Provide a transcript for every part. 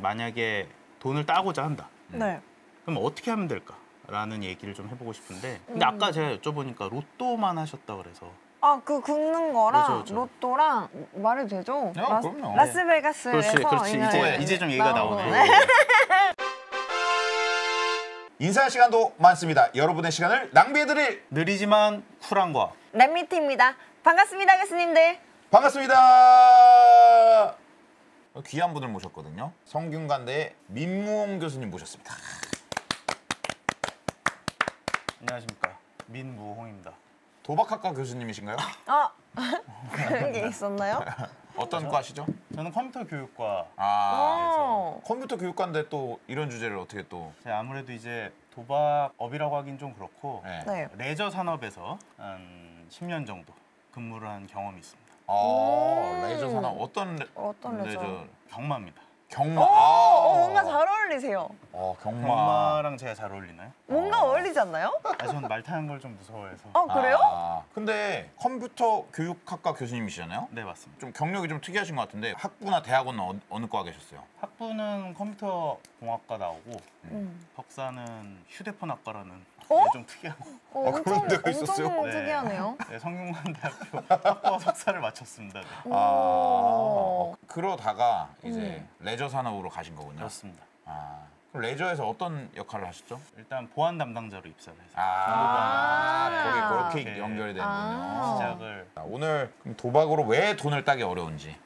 만약에 돈을 따고자 한다. 네. 그럼 어떻게 하면 될까라는 얘기를 좀 해보고 싶은데 근데 아까 제가 여쭤보니까 로또만 하셨다 그래서 아, 그 긁는 거랑 그렇죠. 로또랑 말해도 되죠? 그럼요. 라스베가스에서 그렇지. 이제 좀 얘기가 나오네. 인사할 시간도 많습니다. 여러분의 시간을 낭비해드릴 느리지만 쿨한 과학. 랩미트입니다. 반갑습니다, 교수님들. 반갑습니다. 귀한 분을 모셨거든요. 성균관대의 민무홍 교수님 모셨습니다. 안녕하십니까. 민무홍입니다. 도박학과 교수님이신가요? 아, 그런 게 있었나요? 어떤 과시죠? 저는 컴퓨터 교육과 컴퓨터 교육과인데 또 이런 주제를 어떻게 또 제가 아무래도 이제 도박업이라고 하긴 좀 그렇고 네. 레저 산업에서 한 10년 정도 근무를 한 경험이 있습니다. 레저 산업 어떤 레저? 경마입니다. 경마. 뭔가 잘 어울리세요. 경마. 경마랑 제가 잘 어울리나요? 뭔가 어울리지 않나요? 저는 말 타는 걸 좀 무서워해서. 그래요? 근데 컴퓨터 교육학과 교수님이시잖아요? 네, 맞습니다. 좀 경력이 좀 특이하신 것 같은데 학부나 대학원은 어느 과 계셨어요? 학부는 컴퓨터 공학과 나오고 석사는 휴대폰학과라는 좀 특이한 그런 데가 있었어요? 엄청 특이하네요. 네, 성균관대학교 학부와 석사를 마쳤습니다. 네. 그러다가 이제 레저 산업으로 가신 거군요. 그렇습니다. 그럼 레저에서 어떤 역할을 하셨죠? 일단 보안 담당자로 입사를 해서 거기 그렇게 연결이 되는군요. 시작을. 오늘 그럼 도박으로 왜 돈을 따기 어려운지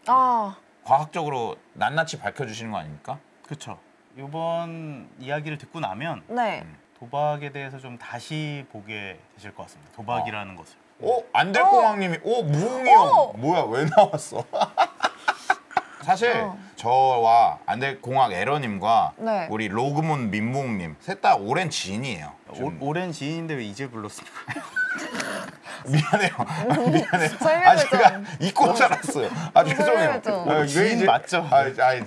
과학적으로 낱낱이 밝혀주시는 거 아닙니까? 그렇죠. 이번 이야기를 듣고 나면 네. 도박에 대해서 좀 다시 보게 되실 것 같습니다. 도박이라는 것을. 안될공황님이 무웅이 형 뭐야 왜 나왔어? 사실 저와 안될공학 에러님과 네. 우리 로그문 민무웅님 셋 다 오랜 지인이에요. 오랜 지인인데 왜 이제 불렀습니까? 미안해요. 설명을 제가 좀. 잊고 살았어요. 죄송해요. 좀. 지인 맞죠?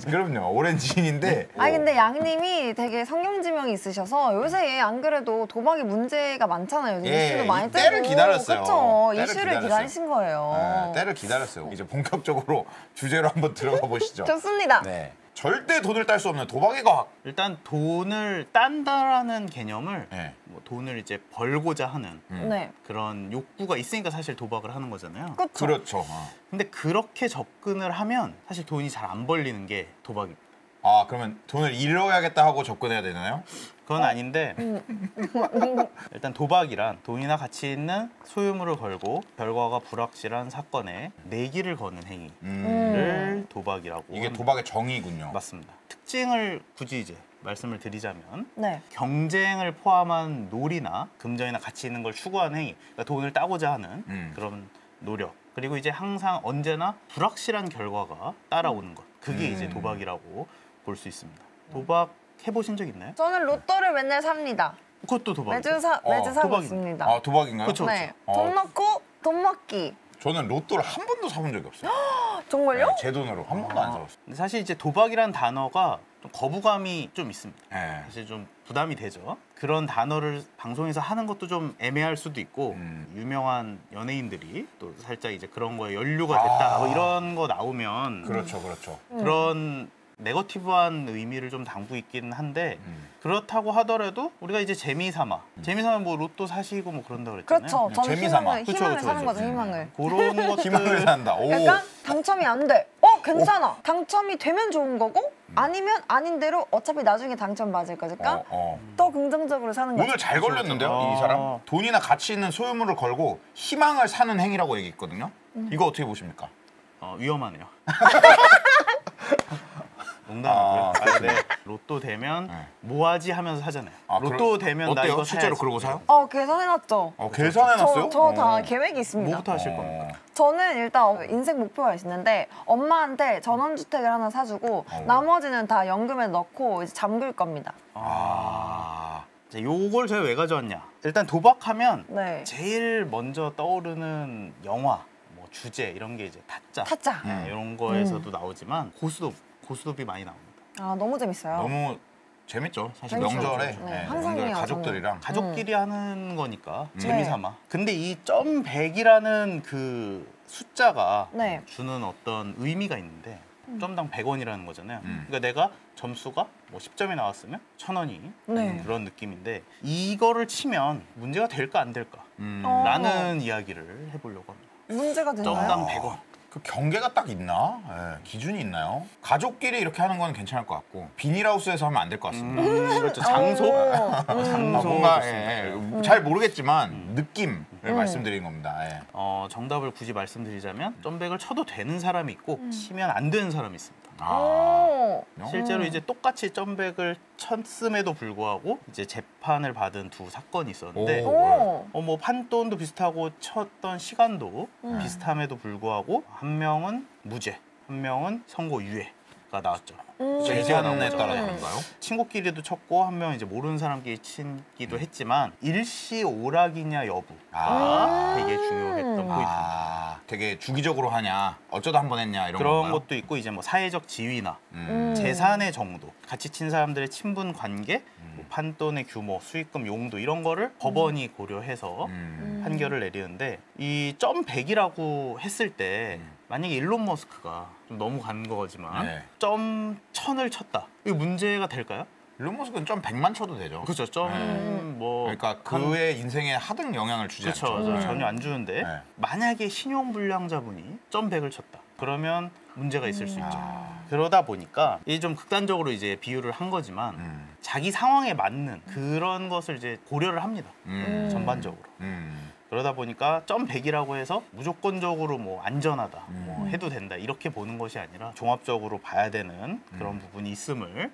그럼요. 오랜 지인인데. 근데 양님이 되게 성경지명이 있으셔서 요새 안 그래도 도박이 문제가 많잖아요. 이슈도 많이 뜨고. 때를 기다렸어요. 그렇죠. 때를 이슈를 기다렸어요. 기다리신 거예요. 때를 기다렸어요. 이제 본격적으로 주제로 한번 들어가 보시죠. 좋습니다. 네. 절대 돈을 딸 수 없는 도박의 과학. 일단 돈을 딴다라는 개념을 네. 뭐 돈을 이제 벌고자 하는 네. 그런 욕구가 있으니까 사실 도박을 하는 거잖아요. 그렇죠. 근데 그렇게 접근을 하면 사실 돈이 잘 안 벌리는 게 도박입니다. 그러면 돈을 잃어야겠다 하고 접근해야 되나요? 그건 아닌데 일단 도박이란 돈이나 가치 있는 소유물을 걸고 결과가 불확실한 사건에 내기를 거는 행위를 도박이라고 이게 합니다. 도박의 정의군요. 맞습니다. 특징을 굳이 이제 말씀을 드리자면 네. 경쟁을 포함한 놀이나 금전이나 가치 있는 걸 추구하는 행위, 그러니까 돈을 따고자 하는 그런 노력, 그리고 이제 항상 언제나 불확실한 결과가 따라오는 것, 그게 이제 도박이라고 볼 수 있습니다. 도박 해보신 적 있나요? 저는 로또를 맨날 삽니다. 그것도 도박이죠. 매주 사고 도박입니다. 있습니다. 도박인가요? 그쵸. 네. 돈 넣고 돈 먹기. 저는 로또를 한 번도 사본 적이 없어요. 정말요? 네, 제 돈으로 한 번도 안 사봤어요. 근데 사실 이제 도박이란 단어가 좀 거부감이 좀 있습니다. 네. 사실 좀 부담이 되죠. 그런 단어를 방송에서 하는 것도 좀 애매할 수도 있고 유명한 연예인들이 또 살짝 이제 그런 거에 연루가 됐다 뭐 이런 거 나오면 그렇죠. 그런 네거티브한 의미를 좀 담고 있긴 한데 그렇다고 하더라도 우리가 이제 재미삼아 뭐 로또 사시고 뭐 그런다 그랬잖아요. 그렇죠. 저는 재미삼아. 희망을 사는 거죠, 희망을. 그런 것들 희망을 산다. 약간 당첨이 안 돼. 괜찮아. 당첨이 되면 좋은 거고 아니면 아닌 대로 어차피 나중에 당첨 맞을 거니까 더 긍정적으로 사는 거죠. 오늘 잘 걸렸는데요, 이 사람? 돈이나 가치 있는 소유물을 걸고 희망을 사는 행위라고 얘기했거든요. 이거 어떻게 보십니까? 위험하네요. 농담이고요. 네. 로또 되면 뭐하지 하면서 사잖아요. 로또 되면 나 어때요? 이거 실제로 사야지. 그러고 사요? 계산해놨죠. 계산해놨어요? 저 다 계획이 있습니다. 뭐부터 하실 겁니까? 저는 일단 인생 목표가 있는데 엄마한테 전원주택을 하나 사주고 나머지는 다 연금에 넣고 이제 잠글 겁니다. 자, 요걸 제가 왜 가져왔냐? 일단 도박하면 네. 제일 먼저 떠오르는 영화, 뭐 주제 이런 게 이제 타짜. 네, 이런 거에서도 나오지만 고스톱이 많이 나옵니다. 너무 재밌어요. 너무 재밌죠. 사실 재밌죠. 명절에 네, 항상 명절에 해요, 가족들이랑 가족끼리 하는 거니까 네. 재미삼아. 근데 이 .100이라는 그 숫자가 네. 주는 어떤 의미가 있는데 점당 100원이라는 거잖아요. 그러니까 내가 점수가 뭐 10점이 나왔으면 1,000원이 네. 그런 느낌인데 이거를 치면 문제가 될까 안 될까? 라는 이야기를 해보려고 합니다. 문제가 되나요? 점당 100원. 그 경계가 딱 있나? 예, 기준이 있나요? 가족끼리 이렇게 하는 건 괜찮을 것 같고 비닐하우스에서 하면 안 될 것 같습니다. 그렇죠. 장소? 장소 뭔가 좋습니다. 잘 모르겠지만 느낌을 말씀드린 겁니다. 예. 정답을 굳이 말씀드리자면 점백을 쳐도 되는 사람이 있고 치면 안 되는 사람이 있습니다. 오. 실제로 이제 똑같이 점백을 쳤음에도 불구하고 이제 재판을 받은 두 사건이 있었는데 오. 뭐 판돈도 비슷하고 쳤던 시간도 비슷함에도 불구하고 한 명은 무죄, 한 명은 선고 유예가 나왔죠. 재판에 따라 다른가요? 친구끼리도 쳤고 한 명은 이제 모르는 사람끼리 치기도 했지만 일시오락이냐 여부가 되게 중요했던 포인트입니다. 되게 주기적으로 하냐, 어쩌다 한 번 했냐 이런 그런 건가요? 것도 있고 이제 뭐 사회적 지위나 재산의 정도, 같이 친 사람들의 친분 관계, 뭐 판돈의 규모, 수익금 용도 이런 거를 법원이 고려해서 판결을 내리는데 이 점 100이라고 했을 때 만약에 일론 머스크가 좀 너무 간 거지만 네. 점 1000을 쳤다. 이게 문제가 될까요? 일론 머스크는 좀 100만 쳐도 되죠. 그렇죠. 점 뭐 그러니까 그의 인생에 하등 영향을 주지 그렇죠. 않죠. 전혀 안 주는데 네. 만약에 신용불량자분이 점 100을 쳤다. 그러면 문제가 있을 수 있죠. 아. 그러다 보니까 이게 좀 극단적으로 이제 비유를 한 거지만 자기 상황에 맞는 그런 것을 이제 고려를 합니다. 전반적으로. 그러다 보니까 점 100이라고 해서 무조건적으로 뭐 안전하다, 뭐 해도 된다 이렇게 보는 것이 아니라 종합적으로 봐야 되는 그런 부분이 있음을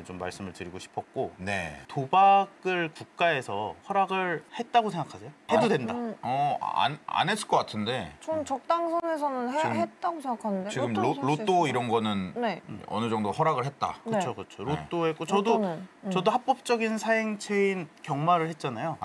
좀 말씀을 드리고 싶었고 네. 도박을 국가에서 허락을 했다고 생각하세요? 해도 된다. 안 했을 것 같은데 전 적당선에서는 했다고 생각하는데. 지금 로또는 살수 로또 있어요. 이런 거는 네. 어느 정도 허락을 했다. 네. 그렇죠, 그렇죠. 로또 했고 저도 로또는, 저도 합법적인 사행체인 경마를 했잖아요.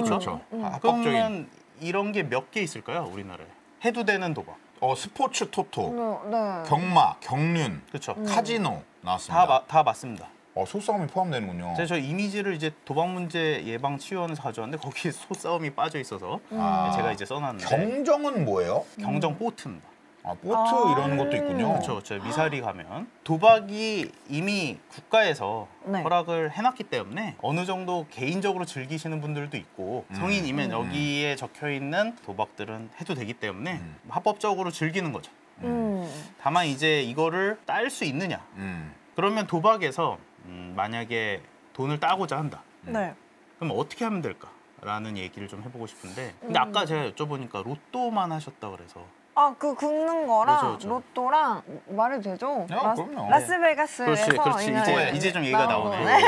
그렇죠. 그러면 합법적인 이런 게 몇 개 있을까요, 우리나라에? 해도 되는 도박. 스포츠 토토, 네. 경마, 경륜, 그렇죠. 카지노 나왔습니다. 다 맞습니다. 소싸움이 포함되는군요. 저 이미지를 이제 도박 문제 예방 치유원을 가져왔는데 거기에 소싸움이 빠져 있어서 제가 이제 써놨는데 경정은 뭐예요? 경정 보트입니다. 보트 이런 것도 있군요. 그렇죠. 미사리 가면 도박이 이미 국가에서 네. 허락을 해놨기 때문에 어느 정도 개인적으로 즐기시는 분들도 있고 성인이면 여기에 적혀 있는 도박들은 해도 되기 때문에 합법적으로 즐기는 거죠. 다만 이제 이거를 딸 수 있느냐? 그러면 도박에서 만약에 돈을 따고자 한다. 네. 그럼 어떻게 하면 될까라는 얘기를 좀 해보고 싶은데 근데 아까 제가 여쭤보니까 로또만 하셨다 그래서 그 긁는 거랑 그렇죠. 로또랑 말이 되죠? 그럼요. 라스베가스에서 그렇지. 이제 좀 얘기가 나온 나오네. 거네.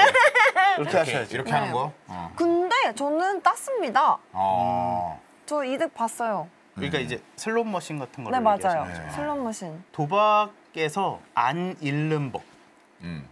이렇게 하셔야지. 이렇게 하는 네. 거? 근데 저는 땄습니다. 어. 저 이득 봤어요. 그러니까 이제 슬롯머신 같은 거를 네, 맞아요. 얘기하시는 거죠. 슬롯머신. 도박에서 안 잃는 법.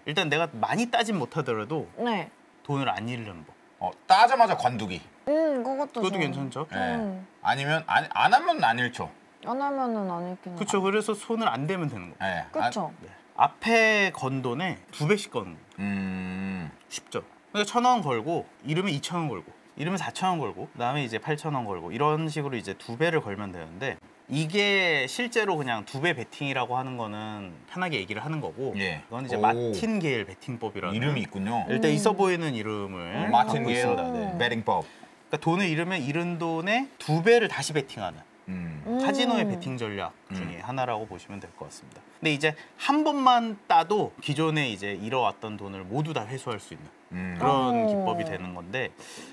일단 내가 많이 따진 못하더라도 네. 돈을 안 잃는 법. 따자마자 관두기. 그것도 그것도 좀- 괜찮죠? 네. 아니면 안 하면 안 잃죠. 안 하면은 안 읽긴 그렇죠. 그래서 손을 안 대면 되는 거예요. 네. 그렇죠. 앞에 건 돈에 2배씩 거는 거예요. 쉽죠. 그러니까 1,000원 걸고 잃으면 2,000원 걸고 잃으면 4,000원 걸고 그다음에 이제 8,000원 걸고 이런 식으로 이제 2배를 걸면 되는데 이게 실제로 그냥 2배 베팅이라고 하는 거는 편하게 얘기를 하는 거고 예. 이건 이제 오. 마틴게일 베팅법이라는 이름이 있군요. 일단 있어 보이는 이름을 마틴 갖고 게일 있습니다. 네. 베팅법. 그러니까 돈을 잃으면 잃은 돈의 2배를 다시 베팅하는 카지노의 베팅 전략 중에 하나라고 보시면 될 것 같습니다. 근데 이제 한 번만 따도 기존에 이제 잃어왔던 돈을 모두 다 회수할 수 있는 그런 오. 기법이 되는 건데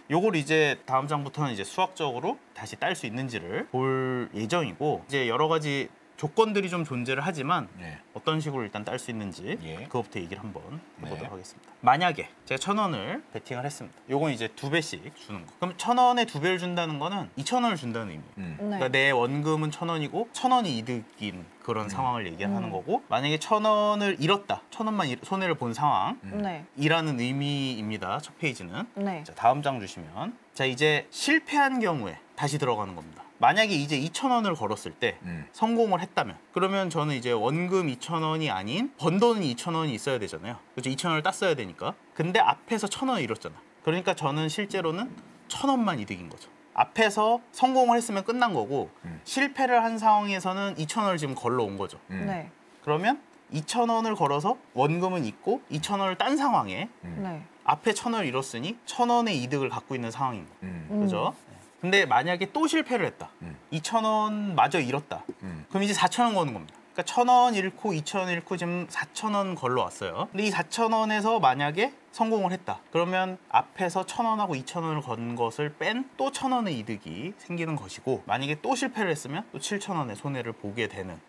요걸 이제 다음 장부터는 이제 수학적으로 다시 딸 수 있는지를 볼 예정이고 이제 여러 가지 조건들이 좀 존재를 하지만 예. 어떤 식으로 일단 딸 수 있는지 예. 그것부터 얘기를 한번 해보도록 네. 하겠습니다. 만약에 제가 1,000원을 베팅을 했습니다. 요건 이제 2배씩 주는 거. 그럼 1,000원에 2배를 준다는 거는 2,000원을 준다는 의미예요. 네. 그러니까 내 원금은 1,000원이고 1,000원이 이득인 그런 상황을 얘기하는 거고 만약에 1,000원을 잃었다. 1,000원만 손해를 본 상황이라는 네. 의미입니다. 첫 페이지는. 네. 자, 다음 장 주시면 자 이제 실패한 경우에 다시 들어가는 겁니다. 만약에 이제 2,000원을 걸었을 때 성공을 했다면 그러면 저는 이제 원금 2,000원이 아닌 번 돈은 2,000원이 있어야 되잖아요. 그렇죠? 2,000원을 땄어야 되니까. 근데 앞에서 1,000원을 잃었잖아. 그러니까 저는 실제로는 1,000원만 이득인 거죠. 앞에서 성공을 했으면 끝난 거고 실패를 한 상황에서는 2,000원을 지금 걸러온 거죠. 네. 그러면 2,000원을 걸어서 원금은 있고 2,000원을 딴 상황에 네. 앞에 1,000원을 잃었으니 1,000원의 이득을 갖고 있는 상황인 거예요. 그죠? 근데 만약에 또 실패를 했다. 2,000원 마저 잃었다. 그럼 이제 4,000원 거는 겁니다. 그러니까 1,000원 잃고 2,000원 잃고 지금 4,000원 걸러왔어요. 근데 이 4,000원에서 만약에 성공을 했다. 그러면 앞에서 1,000원하고 2,000원을 건 것을 뺀 또 1,000원의 이득이 생기는 것이고 만약에 또 실패를 했으면 또 7,000원의 손해를 보게 되는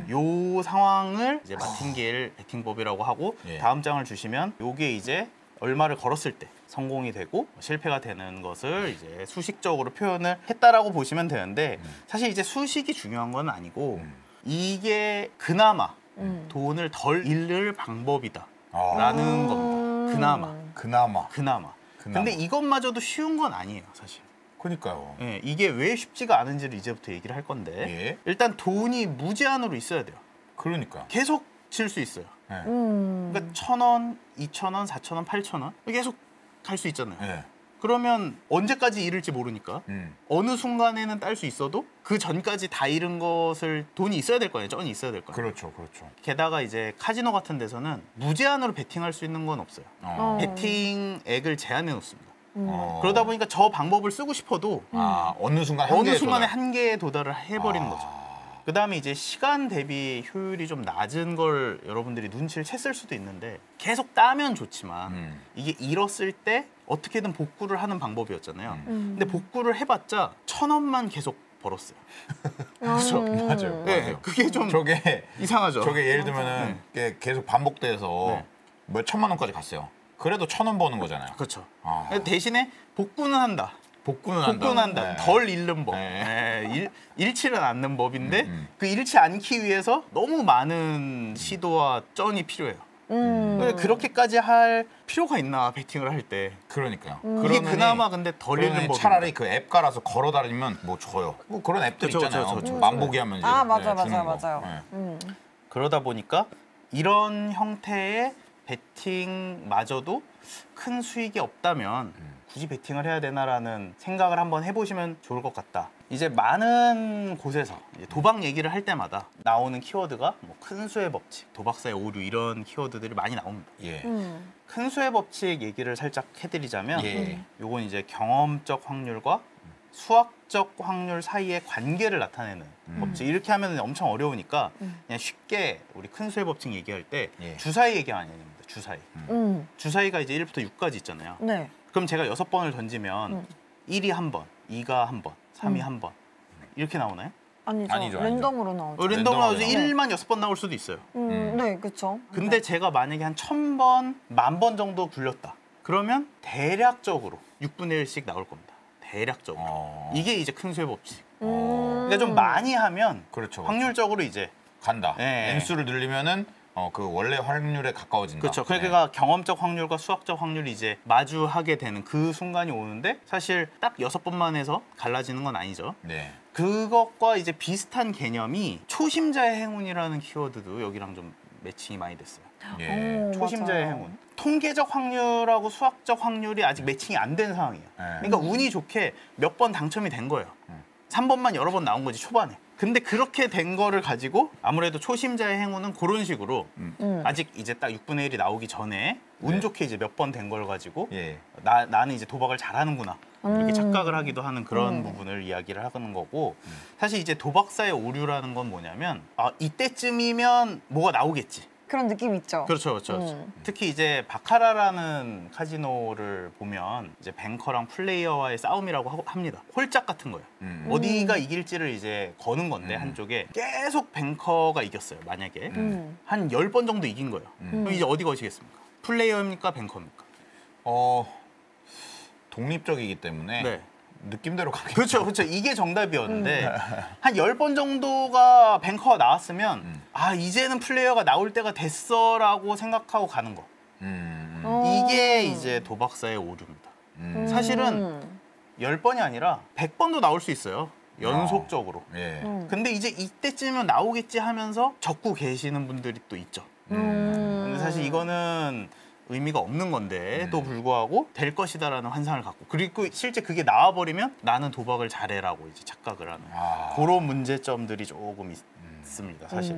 요 상황을 이제 마틴게일 베팅법이라고 하고 예. 다음 장을 주시면 요게 이제 얼마를 걸었을 때 성공이 되고 실패가 되는 것을 이제 수식적으로 표현을 했다라고 보시면 되는데 사실 이제 수식이 중요한 건 아니고 이게 그나마 돈을 덜 잃을 방법이다 라는 겁니다. 그나마. 근데 이것마저도 쉬운 건 아니에요, 사실. 그러니까요. 예, 이게 왜 쉽지가 않은지를 이제부터 얘기를 할 건데 예. 일단 돈이 무제한으로 있어야 돼요. 그러니까. 계속 칠 수 있어요. 예. 그러니까 1,000원, 2,000원, 4,000원, 8,000원 계속 갈 수 있잖아요. 예. 그러면 언제까지 잃을지 모르니까 어느 순간에는 딸 수 있어도 그 전까지 다 잃은 것을 돈이 있어야 될 거 아니에요. 쩐이 있어야 될 거 아니에요. 그렇죠, 그렇죠. 게다가 이제 카지노 같은 데서는 무제한으로 베팅할 수 있는 건 없어요. 베팅액을 제한해 놓습니다. 그러다 보니까 저 방법을 쓰고 싶어도 어느 순간 어느 순간에 한계에 도달을 해버리는 거죠. 그 다음에 이제 시간 대비 효율이 좀 낮은 걸 여러분들이 눈치를 챘을 수도 있는데 계속 따면 좋지만 이게 잃었을 때 어떻게든 복구를 하는 방법이었잖아요. 근데 복구를 해봤자 1,000원만 계속 벌었어요. 그렇죠. 맞아요. 네, 맞아요. 그게 좀 저게 이상하죠. 저게 예를 들면은 이게 계속 반복돼서 네. 몇 천만 원까지 갔어요. 그래도 1,000원 버는 거잖아요. 그렇죠. 아. 대신에 복구는 한다. 복구는 한다. 네. 덜 잃는 법. 네. 네. 잃지는 않는 법인데 그 잃지 않기 위해서 너무 많은 시도와 쩐이 필요해요. 그렇게까지 할 필요가 있나 베팅을 할 때. 그러니까요. 이게 그나마 근데 덜 잃는 법이 차라리 그 앱 깔아서 걸어 다니면 뭐 줘요. 뭐 그런 앱들 그쵸, 있잖아요. 그쵸. 만보기 하면 이제 맞아, 주는 거. 맞아요. 네. 그러다 보니까 이런 형태의 베팅마저도 큰 수익이 없다면 굳이 베팅을 해야 되나라는 생각을 한번 해보시면 좋을 것 같다. 이제 많은 곳에서 이제 도박 얘기를 할 때마다 나오는 키워드가 뭐 큰 수의 법칙, 도박사의 오류 이런 키워드들이 많이 나옵니다. 예. 큰 수의 법칙 얘기를 살짝 해드리자면 예. 요건 이제 경험적 확률과 수학적 확률 사이의 관계를 나타내는 법칙. 이렇게 하면 엄청 어려우니까 그냥 쉽게 우리 큰 수의 법칙 얘기할 때 예. 주사위 얘기만 아닙니다. 주사위. 주사위가 이제 1부터 6까지 있잖아요. 네. 그럼 제가 6번을 던지면 1이 한 번, 2가 한 번, 3이 한 번. 이렇게 나오나요? 아니죠. 랜덤으로 나오죠. 랜덤으로 나오죠. 랜덤으로 1만 6번 나올 수도 있어요. 네, 그렇죠. 근데 제가 만약에 한 1,000번, 10,000번 정도 굴렸다. 그러면 대략적으로 6분의 1씩 나올 겁니다. 대략적으로. 이게 이제 큰 수의 법칙. 그러니까 좀 많이 하면 그렇죠. 확률적으로 이제 간다. 네. N수를 늘리면은 그 원래 확률에 가까워진다. 그렇죠. 그러니까 경험적 확률과 수학적 확률이 이제 마주하게 되는 그 순간이 오는데 사실 딱 6번만 해서 갈라지는 건 아니죠. 네. 그것과 이제 비슷한 초심자의 행운이라는 키워드도 여기랑 좀 매칭이 많이 됐어요. 예. 초심자의 맞아요. 행운. 통계적 확률하고 수학적 확률이 아직 매칭이 안 된 상황이에요. 그러니까 운이 좋게 몇 번 당첨이 된 거예요. 3번만 여러 번 나온 거지 초반에. 근데 그렇게 된 거를 가지고 아무래도 초심자의 행운은 그런 식으로 아직 이제 딱 6분의 1이 나오기 전에 운 좋게 이제 몇 번 된 걸 가지고 예. 나는 이제 도박을 잘하는구나 이렇게 착각을 하기도 하는 그런 부분을 이야기를 하는 거고 사실 이제 도박사의 오류라는 건 뭐냐면 이때쯤이면 뭐가 나오겠지. 그런 느낌 있죠. 그렇죠. 특히 이제 바카라라는 카지노를 보면 이제 뱅커랑 플레이어와의 싸움이라고 합니다. 홀짝 같은 거예요. 어디가 이길지를 이제 거는 건데 한쪽에 계속 뱅커가 이겼어요. 만약에 한 10번 정도 이긴 거예요. 그럼 이제 어디 거시겠습니까? 플레이어입니까? 뱅커입니까? 독립적이기 때문에 네. 느낌대로 가겠죠. 그렇죠. 이게 정답이었는데 한 10번 정도가 뱅커가 나왔으면 이제는 플레이어가 나올 때가 됐어라고 생각하고 가는 거. 이게 이제 도박사의 오류입니다. 사실은 10번이 아니라 100번도 나올 수 있어요. 연속적으로. 예. 근데 이제 이때쯤이면 나오겠지 하면서 적고 계시는 분들이 또 있죠. 근데 사실 이거는 의미가 없는 건데도 불구하고 될 것이다라는 환상을 갖고 그리고 실제 그게 나와버리면 나는 도박을 잘해라고 이제 착각을 하는 그런 문제점들이 조금 않습니다, 사실.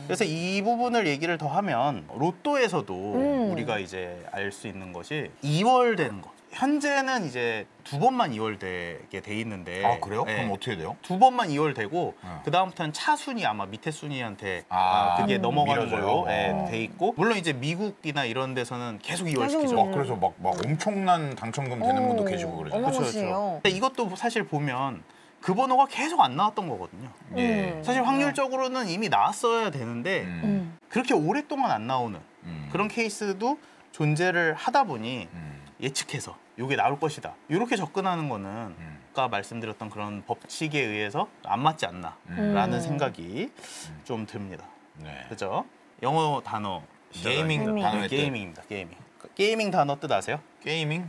그래서 이 부분을 얘기를 더 하면 로또에서도 우리가 이제 알 수 있는 것이 2월되는 것. 현재는 이제 2번만 2월되게 돼 있는데. 아 그래요? 네. 그럼 어떻게 돼요? 2번만 2월되고 그 다음부터는 차순위 아마 밑에 순위한테 그게 넘어가는 밀어져요? 걸로 돼 있고, 물론 이제 미국이나 이런 데서는 계속 2월 시키죠. 그래서 막 엄청난 당첨금 되는 분도 계시고 그러죠. 어마무시해요. 근데 이것도 사실 보면 그 번호가 계속 안 나왔던 거거든요. 예. 사실 확률적으로는 이미 나왔어야 되는데 그렇게 오랫동안 안 나오는 그런 케이스도 존재를 하다 보니 예측해서 이게 나올 것이다, 이렇게 접근하는 거는 아까 말씀드렸던 그런 법칙에 의해서 안 맞지 않나라는 생각이 좀 듭니다. 네. 그죠? 영어 단어 게이밍 단어의 뜻. 게이밍입니다. 게이밍. 게이밍 단어 뜻 아세요? 게이밍?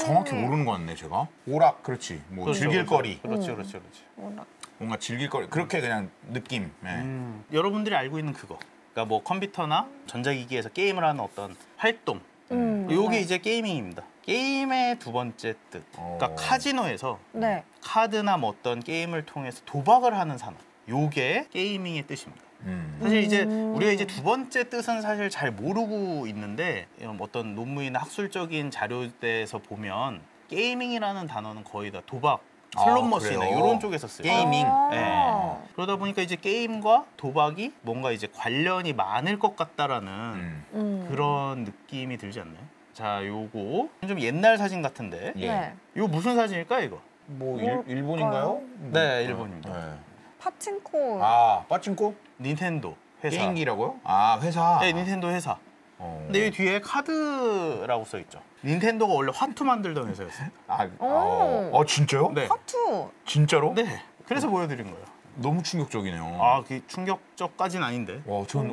정확히 모르는 것 같네 제가. 오락 그렇지. 뭐 그렇죠, 즐길거리. 그렇죠. 뭔가 즐길거리. 그렇게 그냥 느낌. 네. 여러분들이 알고 있는 그거. 그러니까 뭐 컴퓨터나 전자기기에서 게임을 하는 어떤 활동. 요게 이제 게이밍입니다. 게임의 두 번째 뜻. 그러니까 카지노에서 네. 카드나 뭐 어떤 게임을 통해서 도박을 하는 산업. 요게 게이밍의 뜻입니다. 사실 이제 우리가 이제 두 번째 뜻은 사실 잘 모르고 있는데, 이런 어떤 논문이나 학술적인 자료에서 보면 게이밍이라는 단어는 거의 다 도박, 슬롯머신이나 그래요? 이런 쪽에서 쓰여요. 게이밍. 네. 그러다 보니까 이제 게임과 도박이 뭔가 이제 관련이 많을 것 같다라는 그런 느낌이 들지 않나요? 자, 요거 좀 옛날 사진 같은데, 예. 네. 이거 무슨 사진일까요, 이거? 뭐 뭘까요? 일본인가요? 네, 일본입니다. 네. 파친코. 아 빠친코? 닌텐도 회사. 게임기라고요? 아 회사. 네, 닌텐도 회사. 근데 여기 뒤에 카드라고 써 있죠. 닌텐도가 원래 화투 만들던 회사였어요. 진짜요? 네. 파투. 진짜로? 네. 그래서 보여드린 거예요. 너무 충격적이네요. 그 충격적까지는 아닌데. 와, 전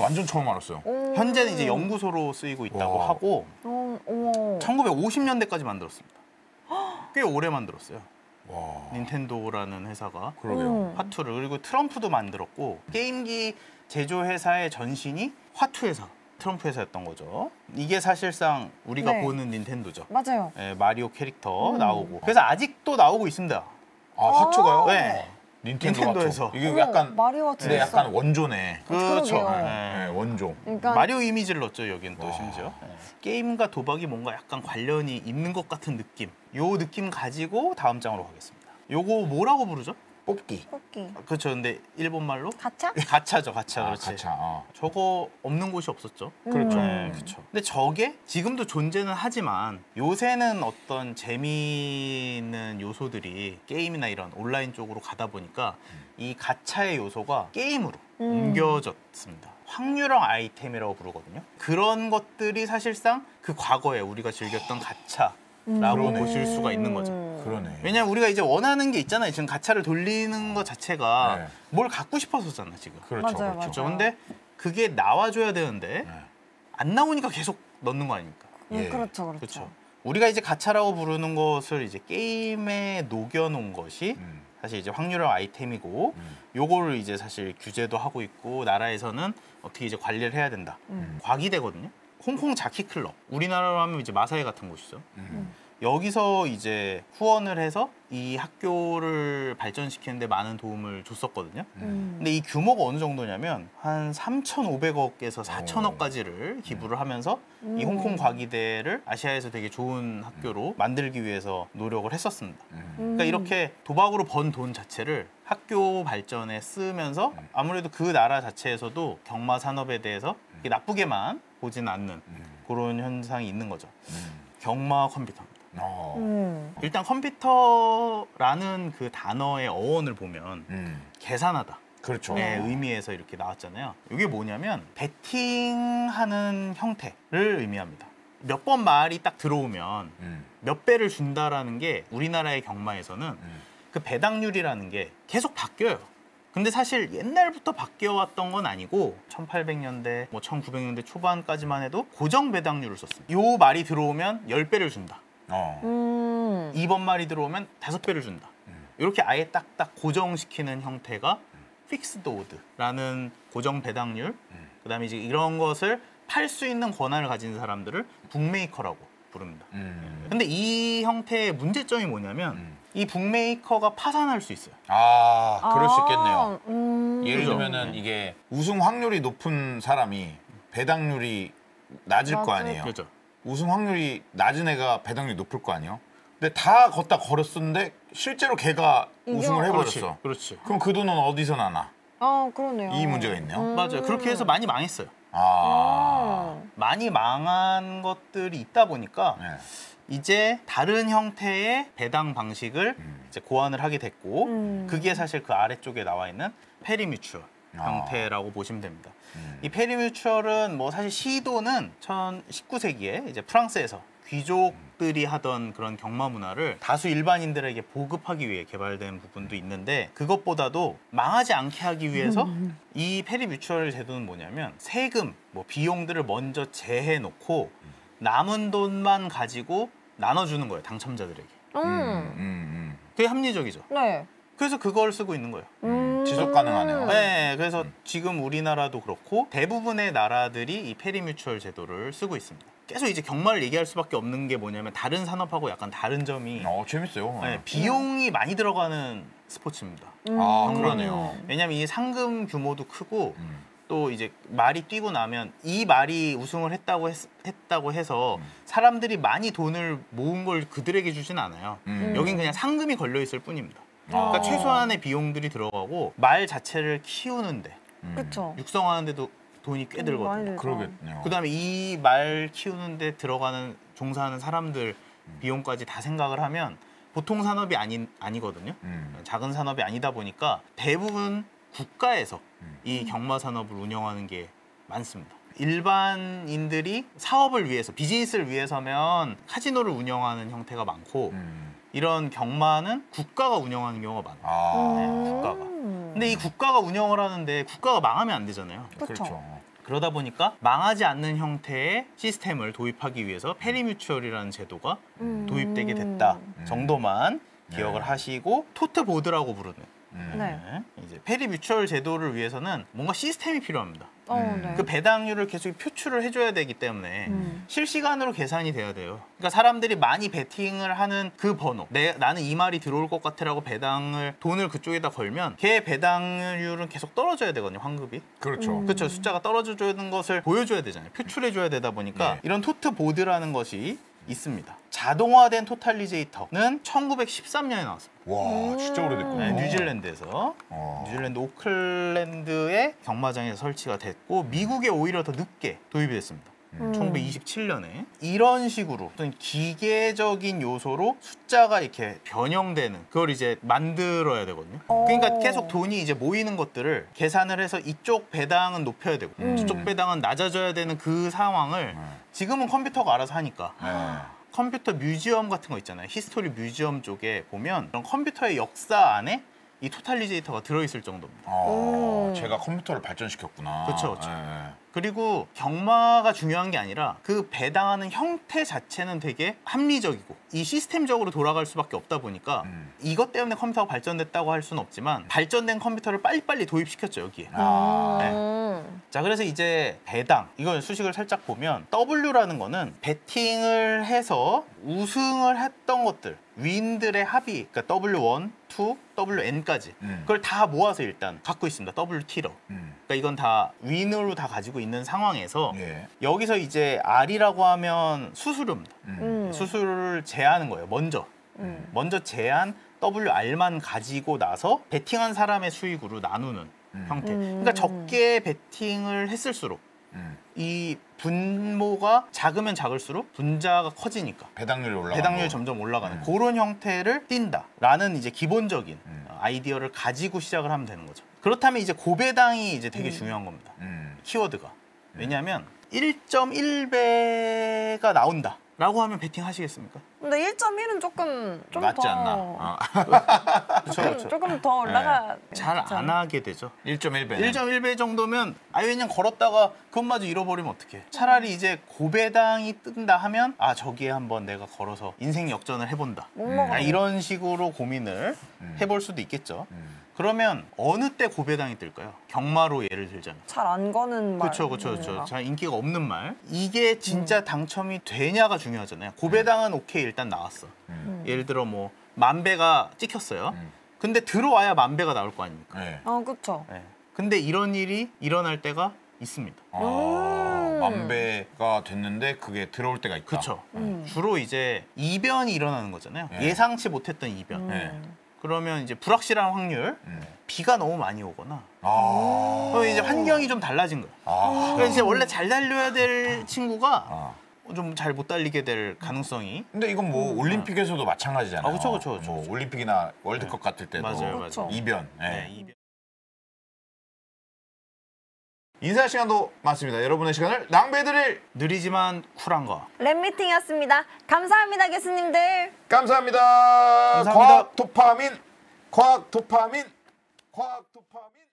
완전 처음 알았어요. 현재는 이제 연구소로 쓰이고 있다고 와. 하고 어머. 1950년대까지 만들었습니다. 꽤 오래 만들었어요. 와, 닌텐도라는 회사가 그러게요. 화투를. 그리고 트럼프도 만들었고, 게임기 제조 회사의 전신이 화투 회사, 트럼프 회사였던 거죠. 이게 사실상 우리가 네. 보는 닌텐도죠. 맞아요. 네, 마리오 캐릭터 나오고. 그래서 아직도 나오고 있습니다. 화투가요? 네. 닌텐도에서. 화투. 이게 어머, 약간 마리오 화투 네, 있어. 약간 원조네. 그렇죠. 그러게요. 네, 원조. 그러니까 마리오 이미지를 넣었죠, 여기는 또 와. 심지어. 네. 게임과 도박이 뭔가 약간 관련이 있는 것 같은 느낌. 요 느낌 가지고 다음 장으로 가겠습니다. 요거 뭐라고 부르죠? 뽑기. 뽑기. 그렇죠. 근데 일본 말로 가차? 가차죠, 가차. 그렇지. 가차. 저거 없는 곳이 없었죠. 그렇죠. 네, 그렇죠. 근데 저게 지금도 존재는 하지만 요새는 어떤 재미있는 요소들이 게임이나 이런 온라인 쪽으로 가다 보니까 이 가차의 요소가 게임으로 옮겨졌습니다. 확률형 아이템이라고 부르거든요. 그런 것들이 사실상 그 과거에 우리가 즐겼던 가차라고 보실 수가 있는 거죠. 그러네. 왜냐면 우리가 이제 원하는 게 있잖아요. 지금 가차를 돌리는 것 자체가 네. 뭘 갖고 싶어서잖아, 지금. 그렇죠. 맞아요, 그렇죠. 그렇죠. 근데 그게 나와줘야 되는데 안 나오니까 계속 넣는 거 아닙니까? 예. 그렇죠. 그렇죠. 우리가 이제 가차라고 부르는 것을 이제 게임에 녹여놓은 것이 사실 이제 확률형 아이템이고, 요거를 이제 사실 규제도 하고 있고 나라에서는 어떻게 이제 관리를 해야 된다. 과기대거든요. 홍콩 자키 클럽, 우리나라로 하면 이제 마사회 같은 곳이죠. 여기서 이제 후원을 해서 이 학교를 발전시키는데 많은 도움을 줬었거든요. 근데 이 규모가 어느 정도냐면 한 3,500억에서 4,000억까지를 기부를 하면서 이 홍콩 과기대를 아시아에서 되게 좋은 학교로 만들기 위해서 노력을 했었습니다. 그러니까 이렇게 도박으로 번 돈 자체를 학교 발전에 쓰면서 아무래도 그 나라 자체에서도 경마 산업에 대해서 나쁘게만 보지는 않는 그런 현상이 있는 거죠. 경마 컴퓨터입니다. 일단 컴퓨터라는 그 단어의 어원을 보면 계산하다. 그렇죠. 의 의미에서 이렇게 나왔잖아요. 이게 뭐냐면 베팅하는 형태를 의미합니다. 몇 번 말이 딱 들어오면 몇 배를 준다라는 게 우리나라의 경마에서는 그 배당률이라는 게 계속 바뀌어요. 근데 사실 옛날부터 바뀌어왔던 건 아니고 1800년대, 뭐 1900년대 초반까지만 해도 고정 배당률을 썼습니다. 요 말이 들어오면 10배를 준다. 2번 말이 들어오면 5배를 준다. 이렇게 아예 딱딱 고정시키는 형태가 픽스드 오드라는 고정 배당률, 그다음에 이제 이런 것을 팔 수 있는 권한을 가진 사람들을 북메이커라고 부릅니다. 근데 이 형태의 문제점이 뭐냐면 이 북메이커가 파산할 수 있어요. 그럴 수 있겠네요. 예를 그죠? 들면은 이게 우승 확률이 높은 사람이 배당률이 낮을 거 아니에요. 그렇죠. 우승 확률이 낮은 애가 배당률이 높을 거 아니에요. 근데 다 걷다 걸었었는데 실제로 걔가 우승을 해버렸어. 그렇지. 그럼 그 돈은 어디서 나나? 그러네요. 이 문제가 있네요. 맞아요. 그렇게 해서 많이 망했어요. 많이 망한 것들이 있다 보니까 네. 이제 다른 형태의 배당 방식을 이제 고안을 하게 됐고 그게 사실 그 아래쪽에 나와 있는 페리뮤추얼 형태라고 보시면 됩니다. 이 페리뮤추얼은 뭐 사실 시도는 19세기에 이제 프랑스에서 귀족들이 하던 그런 경마 문화를 다수 일반인들에게 보급하기 위해 개발된 부분도 있는데 그것보다도 망하지 않게 하기 위해서 이 페리뮤추얼 제도는 뭐냐면 세금, 뭐 비용들을 먼저 제해 놓고 남은 돈만 가지고 나눠주는 거예요, 당첨자들에게. 그게 합리적이죠. 네. 그래서 그걸 쓰고 있는 거예요. 지속 가능하네요. 네, 그래서 지금 우리나라도 그렇고 대부분의 나라들이 이 페리뮤추얼 제도를 쓰고 있습니다. 계속 이제 경마를 얘기할 수밖에 없는 게 뭐냐면 다른 산업하고 약간 다른 점이 재밌어요. 네, 비용이 많이 들어가는 스포츠입니다. 그러네요. 왜냐면 이 상금 규모도 크고 또 이제 말이 뛰고 나면 이 말이 우승을 했다고 해서 사람들이 많이 돈을 모은 걸 그들에게 주진 않아요. 여긴 그냥 상금이 걸려 있을 뿐입니다. 그러니까 최소한의 비용들이 들어가고 말 자체를 키우는데 그렇죠. 육성하는데도 돈이 꽤 들거든요. 그러겠네요. 그다음에 이 말 키우는데 들어가는 종사하는 사람들 비용까지 다 생각을 하면 보통 산업이 아니거든요. 작은 산업이 아니다 보니까 대부분 국가에서 이 경마 산업을 운영하는 게 많습니다. 일반인들이 사업을 위해서 비즈니스를 위해서면 카지노를 운영하는 형태가 많고 이런 경마는 국가가 운영하는 경우가 많아요. 네, 국가가. 근데 이 국가가 운영을 하는데 국가가 망하면 안 되잖아요. 그렇죠. 그러다 보니까 망하지 않는 형태의 시스템을 도입하기 위해서 페리뮤추얼이라는 제도가 도입되게 됐다 정도만 기억을 하시고 토트보드라고 부르는 네. 이제 페리뮤추얼 제도를 위해서는 뭔가 시스템이 필요합니다. 네. 그 배당률을 계속 표출을 해줘야 되기 때문에 실시간으로 계산이 돼야 돼요. 그러니까 사람들이 많이 베팅을 하는 그 번호, 나는 이 말이 들어올 것 같아라고 돈을 그쪽에다 걸면 걔 배당률은 계속 떨어져야 되거든요, 환급이. 그렇죠. 그렇죠. 숫자가 떨어져주는 것을 보여줘야 되잖아요. 표출해줘야 되다 보니까 이런 토트보드라는 것이 있습니다. 자동화된 토탈리제이터는 1913년에 나왔습니다. 와, 진짜 오래됐구나. 네, 뉴질랜드에서 뉴질랜드 오클랜드의 경마장에서 설치가 됐고 미국에 오히려 더 늦게 도입이 됐습니다. 1927년에 이런 식으로 어떤 기계적인 요소로 숫자가 이렇게 변형되는 그걸 이제 만들어야 되거든요. 그러니까 계속 돈이 이제 모이는 것들을 계산을 해서 이쪽 배당은 높여야 되고 저쪽 배당은 낮아져야 되는 그 상황을 지금은 컴퓨터가 알아서 하니까 컴퓨터 뮤지엄 같은 거 있잖아요. 히스토리 뮤지엄 쪽에 보면 그런 컴퓨터의 역사 안에 이 토탈리제이터가 들어있을 정도입니다. 제가 컴퓨터를 발전시켰구나. 그렇죠. 그리고 경마가 중요한 게 아니라 그 배당하는 형태 자체는 되게 합리적이고 이 시스템적으로 돌아갈 수밖에 없다 보니까 이것 때문에 컴퓨터가 발전됐다고 할 수는 없지만 발전된 컴퓨터를 빨리빨리 도입시켰죠, 여기에. 네. 자, 그래서 이제 배당, 이걸 수식을 살짝 보면 W라는 거는 베팅을 해서 우승을 했던 것들 윈들의 합이, 그러니까 W1, 2, WN까지 그걸 다 모아서 일단 갖고 있습니다. WT로. 그러니까 이건 다 윈으로 다 가지고 있는 상황에서 여기서 이제 R이라고 하면 수수료입니다. 수수료를 제하는 거예요. 먼저 제한 WR만 가지고 나서 베팅한 사람의 수익으로 나누는 형태. 그러니까 적게 베팅을 했을수록 이 분모가 작으면 작을수록 분자가 커지니까 배당률이 올라가고 배당률이 점점 올라가는 그런 형태를 띈다라는 이제 기본적인 아이디어를 가지고 시작을 하면 되는 거죠. 그렇다면 이제 고배당이 이제 되게 중요한 겁니다. 키워드가. 왜냐하면 1.1배가 나온다 라고 하면 베팅 하시겠습니까? 근데 1.1은 조금 좀 맞지 더 않나? 그렇죠. 조금 더 올라가 잘 안 하게 되죠. 1.1배. 1.1배 정도면 그냥 걸었다가 그것마저 잃어버리면 어떡해. 차라리 이제 고배당이 뜬다 하면 저기에 한번 내가 걸어서 인생 역전을 해본다. 이런 식으로 고민을 해볼 수도 있겠죠. 그러면 어느 때 고배당이 뜰까요? 경마로 예를 들자면. 잘 안 거는 말. 그렇죠. 잘 인기가 없는 말. 이게 진짜 당첨이 되냐가 중요하잖아요. 고배당은 오케이 일단 나왔어. 예를 들어 뭐 만배가 찍혔어요. 근데 들어와야 만배가 나올 거 아닙니까? 네. 그쵸. 네. 근데 이런 일이 일어날 때가 있습니다. 만배가 됐는데 그게 들어올 때가 있다. 그렇죠. 주로 이제 이변이 일어나는 거잖아요. 네. 예상치 못했던 이변. 네. 그러면 이제 불확실한 확률, 비가 너무 많이 오거나, 아. 그럼 이제 환경이 좀 달라진 거예요. 그러니까 이제 원래 잘 달려야 될 친구가 좀 잘 못 달리게 될 가능성이. 근데 이건 뭐 올림픽에서도 마찬가지잖아요. 그쵸, 그쵸, 그쵸. 뭐 올림픽이나 월드컵 같을 때도 맞아요, 그쵸. 맞아요. 이변. 네. 네, 이변. 인사 시간도 많습니다. 여러분의 시간을 낭비해드릴 느리지만 쿨한 거. 랩미팅이었습니다. 감사합니다, 교수님들. 감사합니다. 감사합니다. 과학 도파민, 과학 도파민, 과학 도파민.